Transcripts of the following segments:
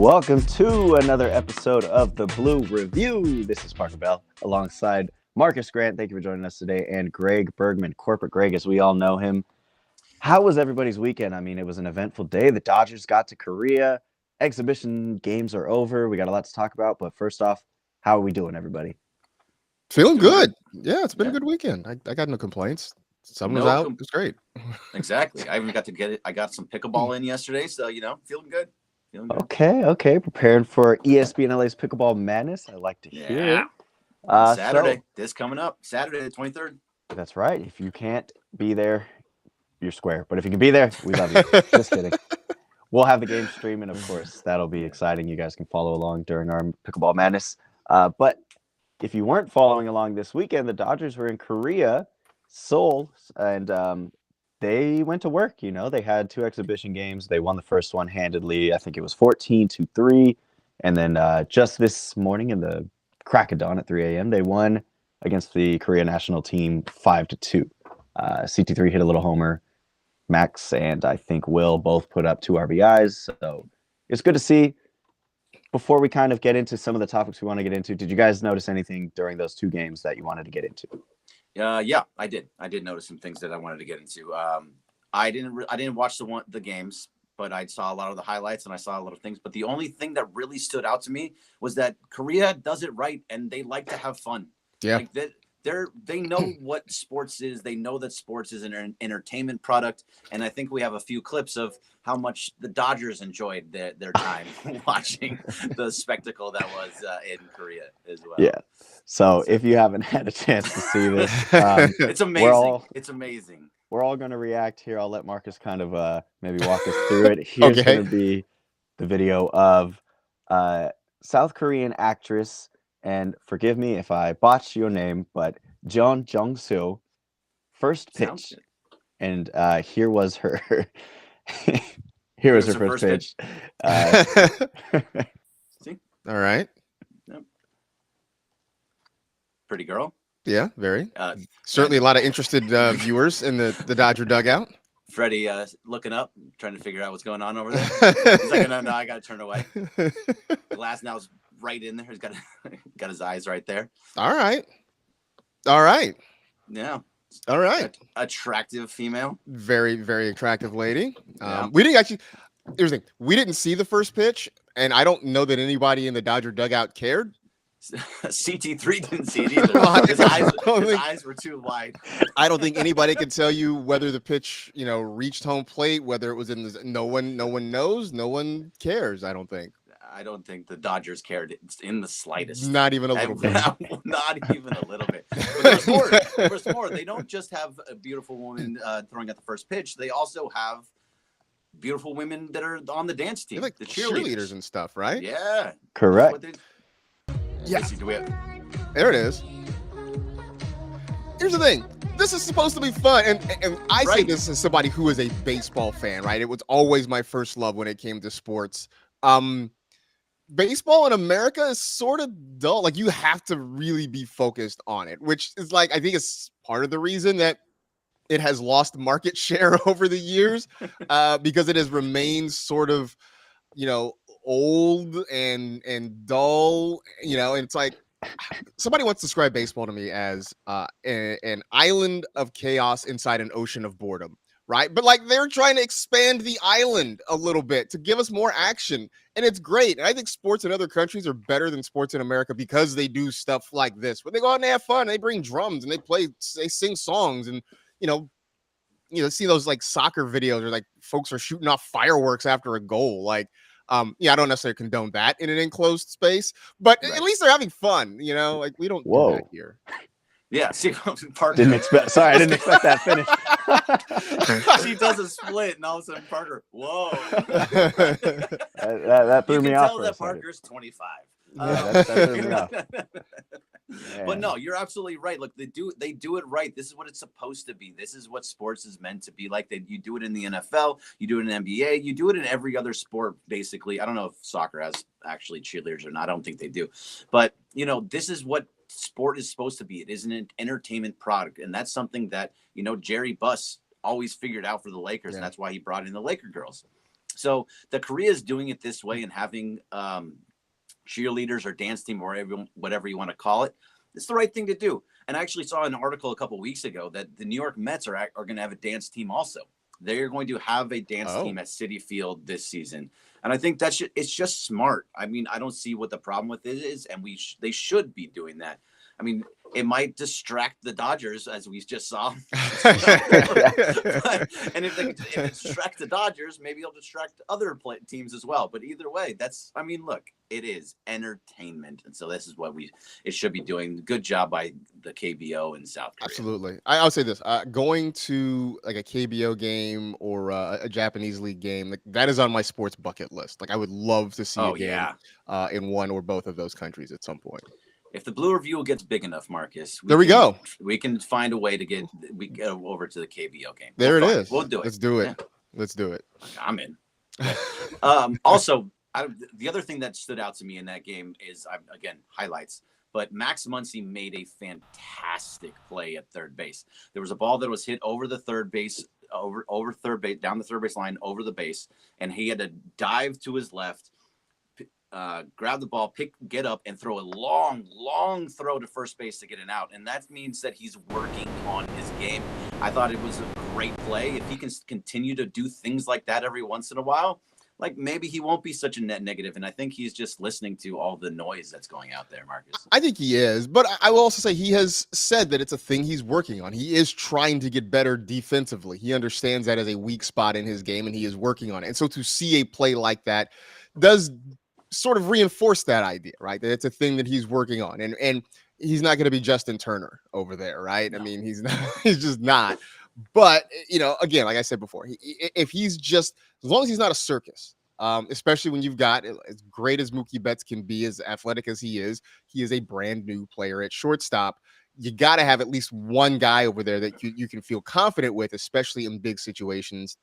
welcome to another episode of the Blue Review. This is Parker Bell alongside Marcus Grant. Thank you for joining us today. And Greg Bergman, Corporate Greg, as we all know him. How was everybody's weekend? I mean, it was an eventful day. The Dodgers got to Korea. Exhibition games are over. We got a lot to talk about. But first off, how are we doing, everybody? Feeling good. Yeah, it's been a good weekend. I got no complaints. Sun was out. It's great. Exactly. I even got to get it. I got some pickleball in yesterday. So, feeling good. Okay. Preparing for ESPN LA's Pickleball Madness. I like to hear it. Saturday. This coming up. Saturday, the 23rd. That's right. If you can't be there, you're square. But if you can be there, we love you. Just kidding. We'll have the game streaming, of course. That'll be exciting. You guys can follow along during our Pickleball Madness. But if you weren't following along this weekend, the Dodgers were in Korea, Seoul, and they went to work. They had 2 exhibition games. They won the first one handedly. I think it was 14-3. And then just this morning in the crack of dawn at 3 a.m., they won against the Korea national team 5-2. CT3 hit a little homer. Max and I think Will both put up 2 RBIs. So it's good to see. Before we kind of get into some of the topics we want to get into, did you guys notice anything during those 2 games that you wanted to get into? Yeah, I did. I did notice some things that I wanted to get into. I didn't watch the games, but I saw a lot of the highlights and I saw a lot of things. But the only thing that really stood out to me was that Korea does it right and they like to have fun. Yeah. Like they know what sports is. They know that sports is an entertainment product. And I think we have a few clips of how much the Dodgers enjoyed their time watching the spectacle that was in Korea as well. Yeah. So if you haven't had a chance to see this, it's amazing. It's amazing. We're all going to react here. I'll let Marcus kind of maybe walk us through it. Here's going to be the video of South Korean actress, and forgive me if I botched your name, but Jeon Jung-soo, first pitch. And here was her first pitch. See? All right. Yep. Pretty girl. Yeah, very. Certainly a lot of interested viewers in the Dodger dugout. Freddie looking up, trying to figure out what's going on over there. He's like, no, I got to turn away. Glass now is right in there. He's got his eyes right there. All right. Yeah. All right. Attractive female. Very, very attractive lady. Yeah. We didn't actually. Here's the thing. We didn't see the first pitch, and I don't know that anybody in the Dodger dugout cared. CT3 didn't see it either. His eyes were too wide. I don't think anybody can tell you whether the pitch, reached home plate, whether it was in the. No one knows. No one cares. I don't think. I don't think the Dodgers cared in the slightest. Not even a little bit. Not even a little bit. But there's more. They don't just have a beautiful woman throwing at the first pitch. They also have beautiful women that are on the dance team, like the cheerleaders and stuff, right? Yeah. Correct. Yeah. There it is. Here's the thing. This is supposed to be fun. And I say this as somebody who is a baseball fan, right? It was always my first love when it came to sports. Baseball in America is sort of dull. Like, you have to really be focused on it, which is I think it's part of the reason that it has lost market share over the years, because it has remained sort of, old and dull, and it's like somebody once described baseball to me as an island of chaos inside an ocean of boredom. Right. But they're trying to expand the island a little bit to give us more action. And it's great. And I think sports in other countries are better than sports in America because they do stuff like this. But they go out and they have fun. They bring drums and they sing songs. And, see those soccer videos where folks are shooting off fireworks after a goal. I don't necessarily condone that in an enclosed space, but at least they're having fun. We don't do that here. Yeah, see, Parker. Didn't expect that finish. She does a split, and all of a sudden, Parker, whoa. that threw me off. You can tell that Parker's 25. Yeah, that threw me off. But no, you're absolutely right. Look, they do it right. This is what it's supposed to be. This is what sports is meant to be like. You do it in the NFL, you do it in NBA, you do it in every other sport, basically. I don't know if soccer has actually cheerleaders or not. I don't think they do. But, this is what sport is supposed to be. It is an entertainment product. And that's something that, Jerry Buss always figured out for the Lakers. And that's why he brought in the Laker girls. So the Korea is doing it this way and having cheerleaders or dance team or whatever you want to call it. It's the right thing to do. And I actually saw an article a couple of weeks ago that the New York Mets are going to have a dance team also. They're going to have a dance team at Citi Field this season. And I think it's just smart. I mean, I don't see what the problem with it is. And they should be doing that. I mean, it might distract the Dodgers, as we just saw. And if it distracts the Dodgers, maybe it'll distract other teams as well. But either way, look, it is entertainment. And so this is what it should be doing. Good job by the KBO in South Korea. Absolutely. I'll say this, going to like a KBO game or a Japanese league game, like that is on my sports bucket list. Like I would love to see a game in one or both of those countries at some point. If the Blue Review gets big enough, Marcus, we can find a way to get over to the KBO game. There it is. We'll do it. Let's do it. Yeah. Let's do it. I'm in. Also, the other thing that stood out to me in that game is, again, highlights. But Max Muncy made a fantastic play at third base. There was a ball that was hit over the third base, over third base, down the third base line, over the base, and he had to dive to his left. Grab the ball, get up, and throw a long throw to first base to get an out. And that means that he's working on his game. I thought it was a great play. If he can continue to do things like that every once in a while, like maybe he won't be such a net negative. And I think he's just listening to all the noise that's going out there, Marcus. I think he is. But I will also say he has said that it's a thing he's working on. He is trying to get better defensively. He understands that as a weak spot in his game, and he is working on it. And so to see a play like that does sort of reinforce that idea, right? That it's a thing that he's working on, and he's not going to be Justin Turner over there, right? No. I mean, he's just not. But again, like I said before, if he's just, as long as he's not a circus, especially when you've got, as great as Mookie Betts can be, as athletic as he is a brand new player at shortstop. You got to have at least one guy over there that you can feel confident with, especially in big situations.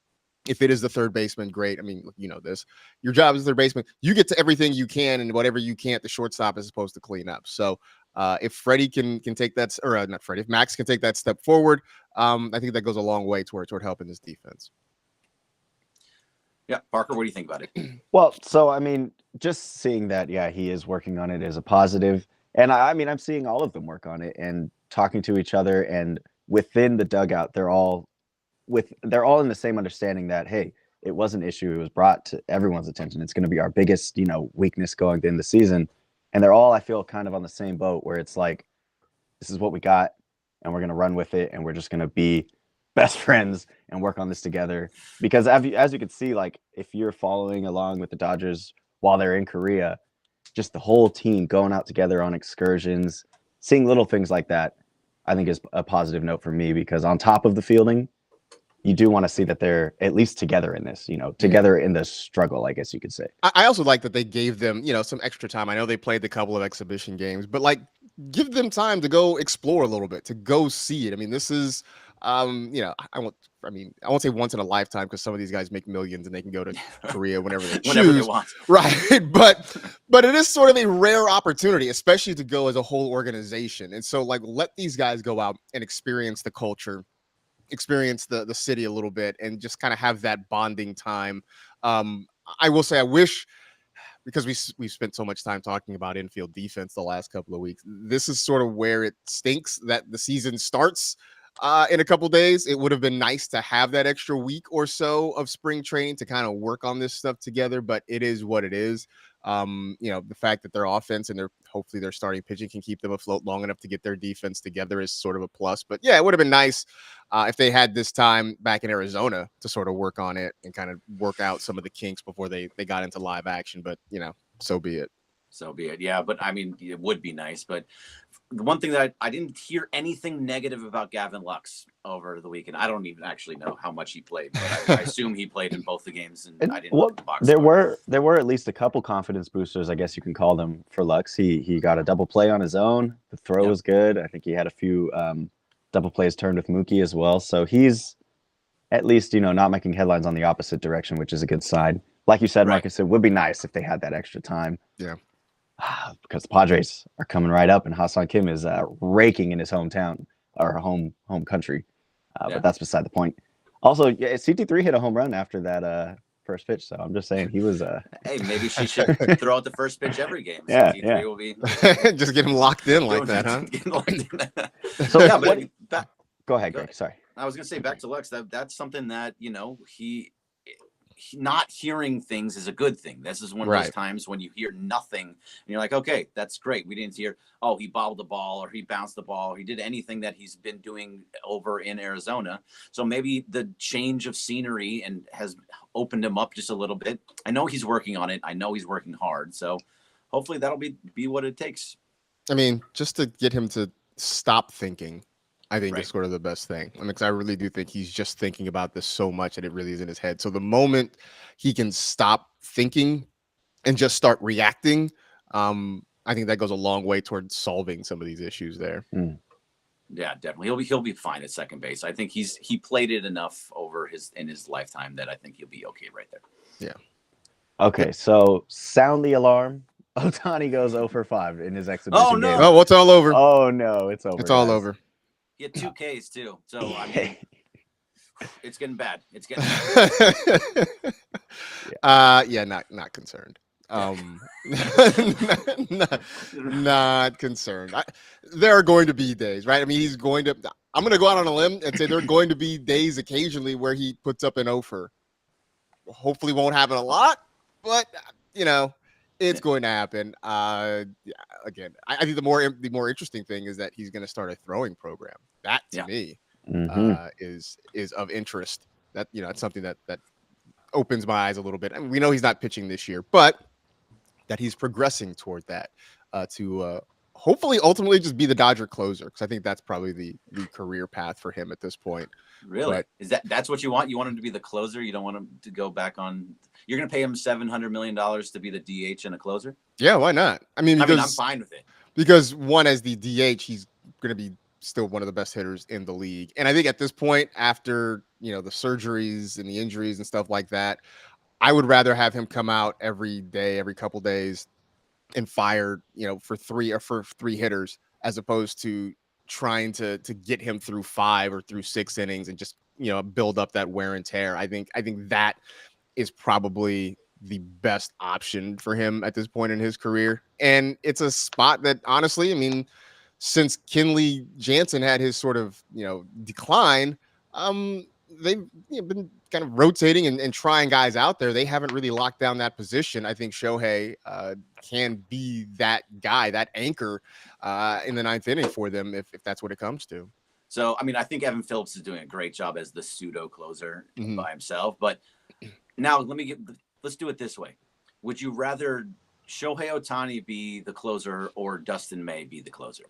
If it is the third baseman, great. I mean, this. Your job as third baseman, you get to everything you can, and whatever you can't, the shortstop is supposed to clean up. So if Freddie can take that, or not Freddie, if Max can take that step forward, I think that goes a long way toward helping this defense. Yeah, Parker, what do you think about it? Well, so I mean, just seeing that, he is working on it is a positive, and I mean, I'm seeing all of them work on it and talking to each other, and within the dugout, they're all in the same understanding that, hey, it was an issue. It was brought to everyone's attention. It's going to be our biggest, weakness going in the season. And they're all, I feel, kind of on the same boat where it's like, this is what we got and we're going to run with it. And we're just going to be best friends and work on this together. Because as you can see, like if you're following along with the Dodgers while they're in Korea, just the whole team going out together on excursions, seeing little things like that, I think is a positive note for me, because on top of the fielding, you do want to see that they're at least together in this, together in the struggle, I guess you could say. I also like that they gave them, some extra time. I know they played a couple of exhibition games, but like give them time to go explore a little bit, to go see it. I mean, this is, I won't say once in a lifetime, because some of these guys make millions and they can go to Korea whenever they choose. Whenever they want. Right. But it is sort of a rare opportunity, especially to go as a whole organization. And so like, let these guys go out and experience the culture, experience the city a little bit, and just kind of have that bonding time. I will say I wish, because we've spent so much time talking about infield defense the last couple of weeks, this is sort of where it stinks that the season starts in a couple days. It would have been nice to have that extra week or so of spring training to kind of work on this stuff together, but it is what it is. The fact that their offense and hopefully their starting pitching can keep them afloat long enough to get their defense together is sort of a plus. But yeah, it would have been nice if they had this time back in Arizona to sort of work on it and kind of work out some of the kinks before they got into live action. But so be it. So be it. Yeah, but I mean, it would be nice. But the one thing that I didn't hear anything negative about Gavin Lux over the weekend. I don't even actually know how much he played, but I assume he played in both the games. And I didn't look at the box score. There were at least a couple confidence boosters, I guess you can call them, for Lux. He got a double play on his own. The throw was good. I think he had a few double plays turned with Mookie as well. So he's at least, not making headlines on the opposite direction, which is a good sign. Like you said, Marcus, it would be nice if they had that extra time. Yeah. Because the Padres are coming right up, and Ha-Seong Kim is raking in his hometown or home country. But that's beside the point. Also, CT3 hit a home run after that first pitch. So I'm just saying he was Hey, maybe she should throw out the first pitch every game. Yeah, T3 yeah. will be Just get him locked in like that, huh? So yeah, what? but Go ahead, Go Greg. Sorry. I was gonna say back to Lux. That's something that he not hearing things is a good thing. This is one of those times when you hear nothing and you're like, okay, that's great. We didn't hear, oh, he bobbled the ball or he bounced the ball. Or he did anything that he's been doing over in Arizona. So maybe the change of scenery and has opened him up just a little bit. I know he's working on it. I know he's working hard. So hopefully that'll be what it takes. I mean, just to get him to stop thinking, I think is sort of the best thing. I mean, because I really do think he's just thinking about this so much that it really is in his head. So the moment he can stop thinking and just start reacting, I think that goes a long way towards solving some of these issues there. Yeah, definitely. He'll be fine at second base. I think he played it enough in his lifetime that I think he'll be okay right there. Yeah. Okay, so sound the alarm. Ohtani goes 0 for 5 in his exhibition game. Oh, it's all over. Oh no, it's over. It's all over. He had 2 Ks too. So I mean, it's getting bad. It's getting bad. Yeah, not concerned. Not concerned. There are going to be days, right? I mean, I'm going to go out on a limb and say there are going to be days occasionally where he puts up an offer. Hopefully won't happen a lot, but it's going to happen. Again, I think the more interesting thing is that he's going to start a throwing program. That to me is of interest. That it's something that opens my eyes a little bit. I mean, we know he's not pitching this year, but that he's progressing toward that to hopefully ultimately just be the Dodger closer, because I think that's probably the career path for him at this point. Really? That's what you want? You want him to be the closer? You don't want him to go back on? You're going to pay him $700 million to be the DH and a closer? Yeah, why not? I mean, I'm fine with it. Because one, as the DH, he's going to be still one of the best hitters in the league. And I think at this point, after, the surgeries and the injuries and stuff like that, I would rather have him come out every day, every couple days and fire, for three hitters, as opposed to trying to get him through 5 or through 6 innings and just, build up that wear and tear. I think that is probably the best option for him at this point in his career. And it's a spot that, honestly, I mean, since Kenley Jansen had his sort of, decline, they've been kind of rotating and trying guys out there. They haven't really locked down that position. I think Shohei can be that guy, that anchor in the 9th inning for them if that's what it comes to. So, I mean, I think Evan Phillips is doing a great job as the pseudo closer by himself. But now let's do it this way. Would you rather Shohei Ohtani be the closer or Dustin May be the closer?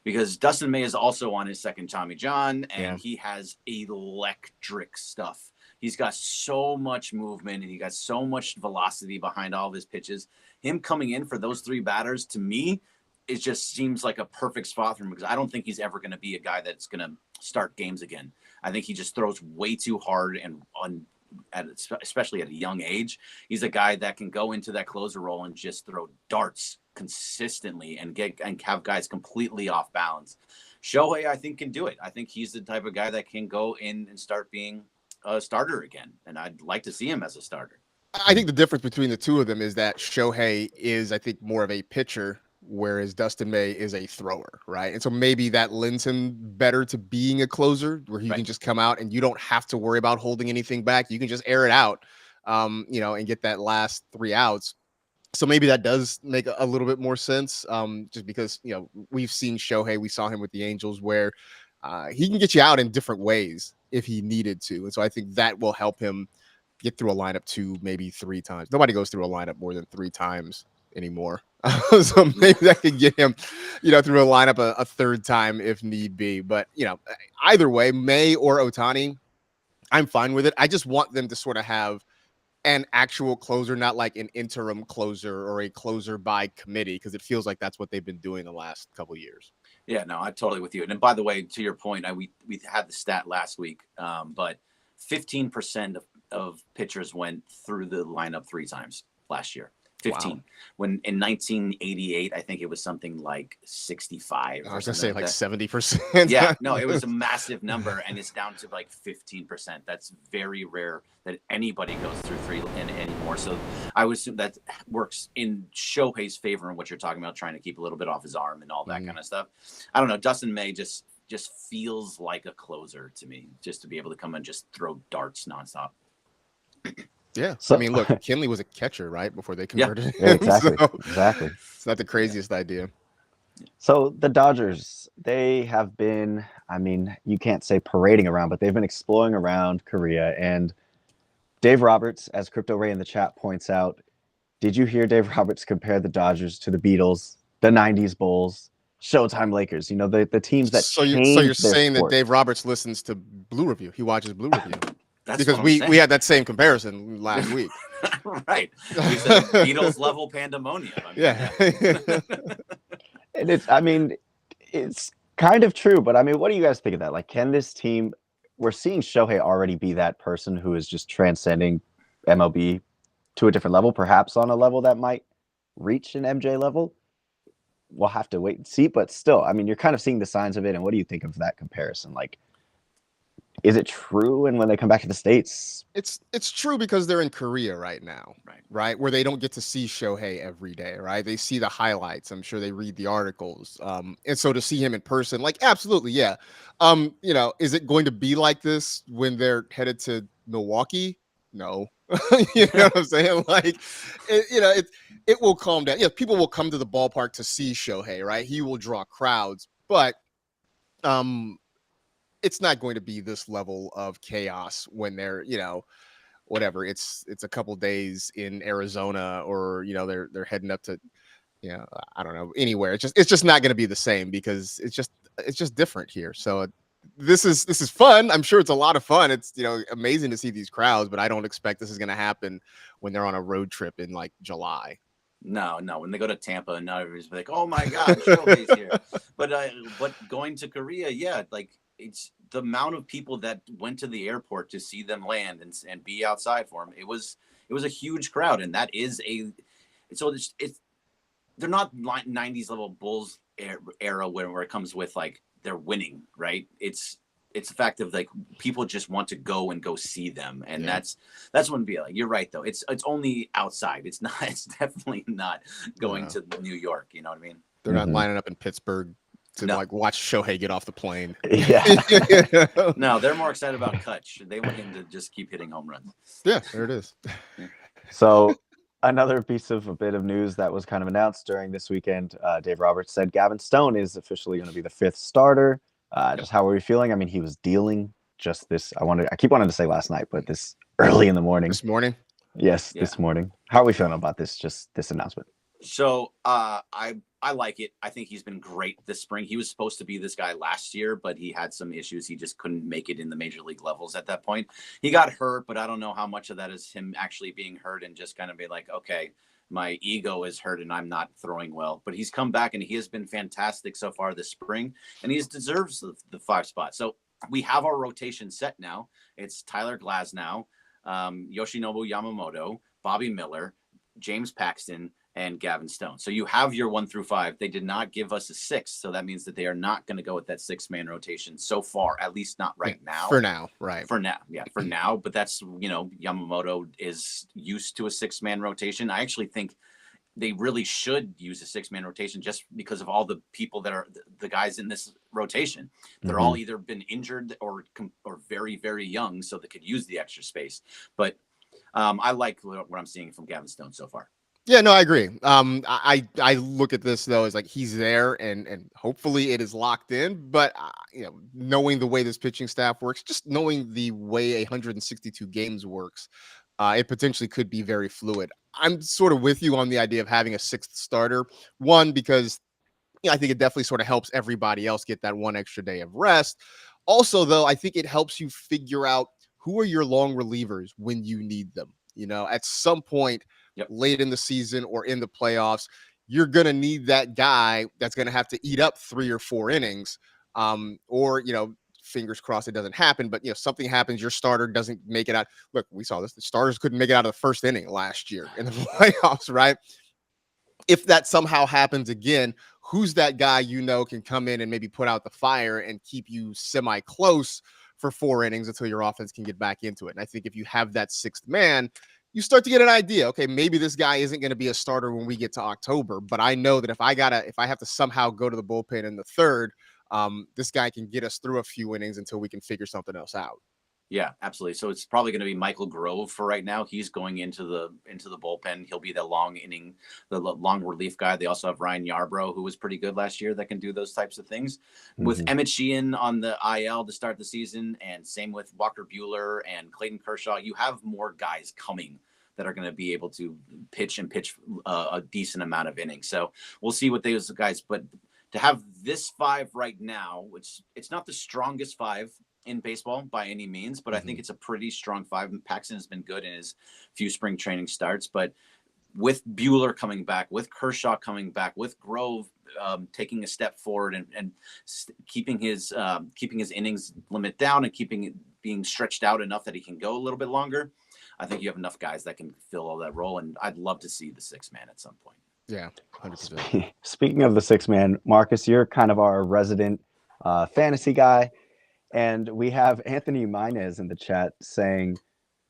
Because Dustin May is also on his second Tommy John, and he has electric stuff. He's got so much movement, and he got so much velocity behind all of his pitches. Him coming in for those 3 batters, to me, it just seems like a perfect spot for him, because I don't think he's ever going to be a guy that's going to start games again. I think he just throws way too hard, and especially at a young age, he's a guy that can go into that closer role and just throw darts consistently and have guys completely off balance. Shohei, I think, can do it. I think he's the type of guy that can go in and start being a starter again, and I'd like to see him as a starter. I think the difference between the two of them is that Shohei is, I think, more of a pitcher, whereas Dustin May is a thrower, right? And so maybe that lends him better to being a closer, where he can just come out and you don't have to worry about holding anything back. You can just air it out, and get that last 3 outs. So maybe that does make a little bit more sense, just because, we've seen Shohei, we saw him with the Angels, where he can get you out in different ways if he needed to. And so I think that will help him get through a lineup 2, maybe 3 times. Nobody goes through a lineup more than 3 times anymore. So maybe that could get him, through a lineup a 3rd time if need be. But, either way, May or Ohtani, I'm fine with it. I just want them to sort of have an actual closer, not like an interim closer or a closer by committee, because it feels like that's what they've been doing the last couple of years. Yeah, no, I'm totally with you. And by the way, to your point, we had the stat last week, but 15% of pitchers went through the lineup 3 times last year. 15. Wow. When in 1988, I think it was something like 65. I was gonna or say something like that. 70%. Yeah, no, it was a massive number, and it's down to like 15%. That's very rare that anybody goes through 3 anymore. So I would assume that works in Shohei's favor in what you're talking about, trying to keep a little bit off his arm and all that kind of stuff. I don't know. Dustin May just feels like a closer to me, just to be able to come and just throw darts nonstop. Yeah. So- I mean, look, Kinley was a catcher, right? Before they Yeah. converted Yeah, him. exactly. So Exactly. it's not the craziest idea. So the Dodgers, they have been, I mean, you can't say parading around, but they've been exploring around Korea. And Dave Roberts, as Crypto Ray in the chat points out, did you hear Dave Roberts compare the Dodgers to the Beatles, the 90s Bulls, Showtime Lakers, you know, the teams that So you're changed their saying that sport? Dave Roberts listens to Blue Review. He watches Blue Review. That's Because what I'm we had that same comparison last week. Right. We said Beatles level pandemonium. I mean, Yeah. And it's, I mean, it's kind of true, but I mean, what do you guys think of that? Like, can this team, we're seeing Shohei already be that person who is just transcending MLB to a different level, perhaps on a level that might reach an MJ level. We'll have to wait and see, but still, I mean, you're kind of seeing the signs of it. And what do you think of that comparison? Like, is it true? And when they come back to the States, It's true because they're in Korea right now, Right. right? Where they don't get to see Shohei every day, right? They see the highlights. I'm sure they read the articles. And so to see him in person, like, absolutely, yeah. You know, is it going to be like this when they're headed to Milwaukee? No. You know what I'm saying? Like, it will calm down. Yeah, people will come to the ballpark to see Shohei, right? He will draw crowds, but it's not going to be this level of chaos when they're, you know, whatever. It's a couple days in Arizona, or you know, they're heading up to, you know, I don't know, anywhere. It's just not going to be the same because it's just different here. So this is fun. I'm sure it's a lot of fun. It's, you know, amazing to see these crowds, but I don't expect this is going to happen when they're on a road trip in like July. No. When they go to Tampa, and now everybody's like, "Oh my God, Shohei's here." But going to Korea, yeah, like it's the amount of people that went to the airport to see them land and be outside for them. It was a huge crowd, and that is it's they're not 90s level Bulls era where it comes with like they're winning, right? It's the fact of like people just want to go see them, and Yeah. that's when be like, you're right though. It's only outside. It's not. It's definitely not going to New York. You know what I mean? They're not lining up in Pittsburgh to like watch Shohei get off the plane. yeah. You know? No, they're more excited about Kutch. They want him to just keep hitting home runs. Yeah, there it is. So another piece of a bit of news that was kind of announced during this weekend, Dave Roberts said Gavin Stone is officially going to be the 5th starter. Just how are we feeling? I mean, he was dealing just this. I keep wanting to say last night, but this early in the morning. This morning. Yes, Yeah. this morning. How are we feeling about this announcement? So I like it. I think he's been great this spring. He was supposed to be this guy last year, but he had some issues. He just couldn't make it in the major league levels at that point. He got hurt, but I don't know how much of that is him actually being hurt and just kind of be like, okay, my ego is hurt and I'm not throwing well. But he's come back and he has been fantastic so far this spring, and he deserves the 5 spot. So we have our rotation set now. It's Tyler Glasnow, Yoshinobu Yamamoto, Bobby Miller, James Paxton, and Gavin Stone. So you have your 1 through 5. They did not give us a 6, so that means that they are not going to go with that 6-man rotation so far, at least not right now. For now, right. For now, yeah, for now. But that's, you know, Yamamoto is used to a 6-man rotation. I actually think they really should use a 6-man rotation just because of all the people that are the guys in this rotation. They're all either been injured or very, very young, so they could use the extra space. But I like what I'm seeing from Gavin Stone so far. Yeah, no, I agree. I look at this though as like he's there, and hopefully it is locked in. But you know, knowing the way this pitching staff works, just knowing the way 162 games works, it potentially could be very fluid. I'm sort of with you on the idea of having a 6th starter. One, because I think it definitely sort of helps everybody else get that 1 extra day of rest. Also, though, I think it helps you figure out who are your long relievers when you need them. You know, at some point late in the season or in the playoffs, you're going to need that guy that's going to have to eat up 3 or 4 innings, or, you know, fingers crossed it doesn't happen, but something happens, your starter doesn't make it out. Look, we saw this. The starters couldn't make it out of the first inning last year in the playoffs, right? If that somehow happens again, who's that guy can come in and maybe put out the fire and keep you semi-close for 4 innings until your offense can get back into it? And I think if you have that 6th man, you start to get an idea. Okay, maybe this guy isn't going to be a starter when we get to October, but I know that if I have to somehow go to the bullpen in the 3rd, this guy can get us through a few innings until we can figure something else out. Yeah, absolutely. So it's probably going to be Michael Grove for right now. He's going into the bullpen. He'll be the long relief guy. They also have Ryan Yarbrough, who was pretty good last year, that can do those types of things. Mm-hmm. With Emmett Sheehan on the IL to start the season, and same with Walker Buehler and Clayton Kershaw, you have more guys coming that are going to be able to pitch a decent amount of innings. So we'll see what those guys. But to have this 5 right now, which it's not the strongest 5 in baseball by any means, but I think it's a pretty strong 5. Paxton has been good in his few spring training starts, but with Buehler coming back, with Kershaw coming back, with Grove taking a step forward and keeping his innings limit down and keeping it being stretched out enough that he can go a little bit longer, I think you have enough guys that can fill all that role, and I'd love to see the 6th man at some point. Yeah, 100%. Speaking of the 6th man, Marcus, you're kind of our resident fantasy guy. And we have Anthony Minez in the chat saying,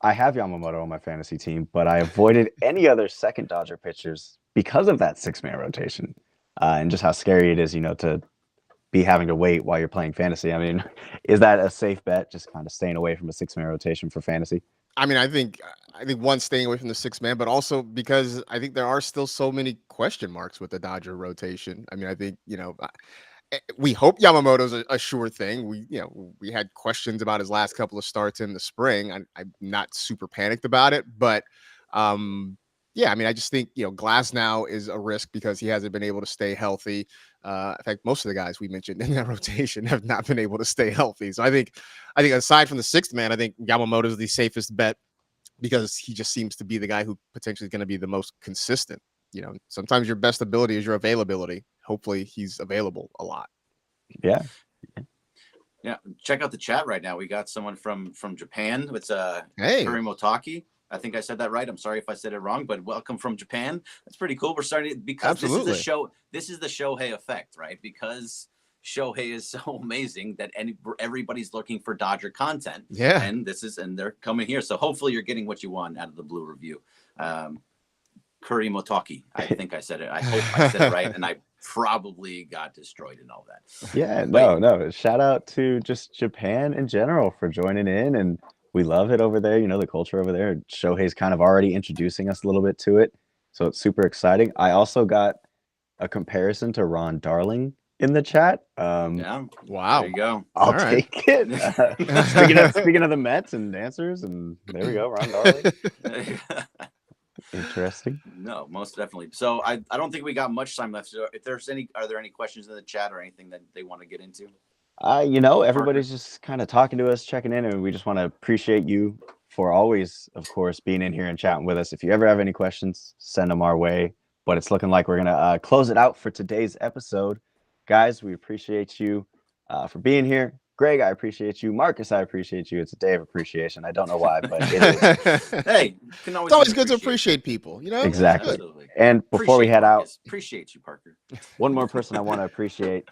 I have Yamamoto on my fantasy team, but I avoided any other second Dodger pitchers because of that 6-man rotation. And just how scary it is, to be having to wait while you're playing fantasy. I mean, is that a safe bet, just kind of staying away from a 6-man rotation for fantasy? I mean, I think one, staying away from the 6th man, but also because I think there are still so many question marks with the Dodger rotation. I mean, I think, we hope Yamamoto's a sure thing. We had questions about his last couple of starts in the spring. I'm not super panicked about it, but yeah, I mean, I just think Glasnow is a risk because he hasn't been able to stay healthy. In fact, most of the guys we mentioned in that rotation have not been able to stay healthy. So I think aside from the 6th man, I think Yamamoto is the safest bet because he just seems to be the guy who potentially is going to be the most consistent. Sometimes your best ability is your availability. Hopefully he's available a lot. Yeah. Check out the chat right now. We got someone from Japan. It's Hey. Kurimotaki. I think I said that right. I'm sorry if I said it wrong, but welcome from Japan. That's pretty cool. We're starting because Absolutely. This is the Shohei effect, right? Because Shohei is so amazing that everybody's looking for Dodger content. Yeah. And they're coming here. So hopefully you're getting what you want out of the Blue Review. Kurimotaki. I think I said it. I hope I said it right. And I probably got destroyed and all that. Yeah, no. Shout out to just Japan in general for joining in, and we love it over there. The culture over there. Shohei's kind of already introducing us a little bit to it, so it's super exciting. I also got a comparison to Ron Darling in the chat. Yeah. Wow. There you go. I'll take it. Speaking of the Mets and dancers, and there we go, Ron Darling. Interesting. No, most definitely. So I don't think we got much time left. So if are there any questions in the chat or anything that they want to get into? Everybody's just kind of talking to us, checking in, and we just want to appreciate you for always, of course, being in here and chatting with us. If you ever have any questions, send them our way. But it's looking like we're gonna close it out for today's episode, guys. We appreciate you for being here. Greg, I appreciate you. Marcus, I appreciate you. It's a day of appreciation. I don't know why, but it is. Hey, it's always good to appreciate people, Exactly. Absolutely. And before we head out, appreciate you, Parker. One more person I want to appreciate,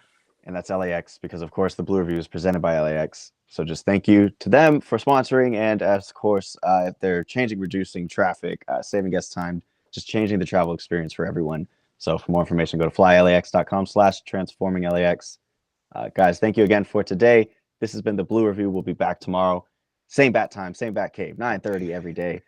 and that's LAX, because of course the Blue Review is presented by LAX. So just thank you to them for sponsoring, and of course, if they're reducing traffic, saving guest time, just changing the travel experience for everyone. So for more information, go to flylax.com/transforminglax. Guys, thank you again for today. This has been the Blue Review. We'll be back tomorrow. Same bat time, same bat cave, 9:30 every day.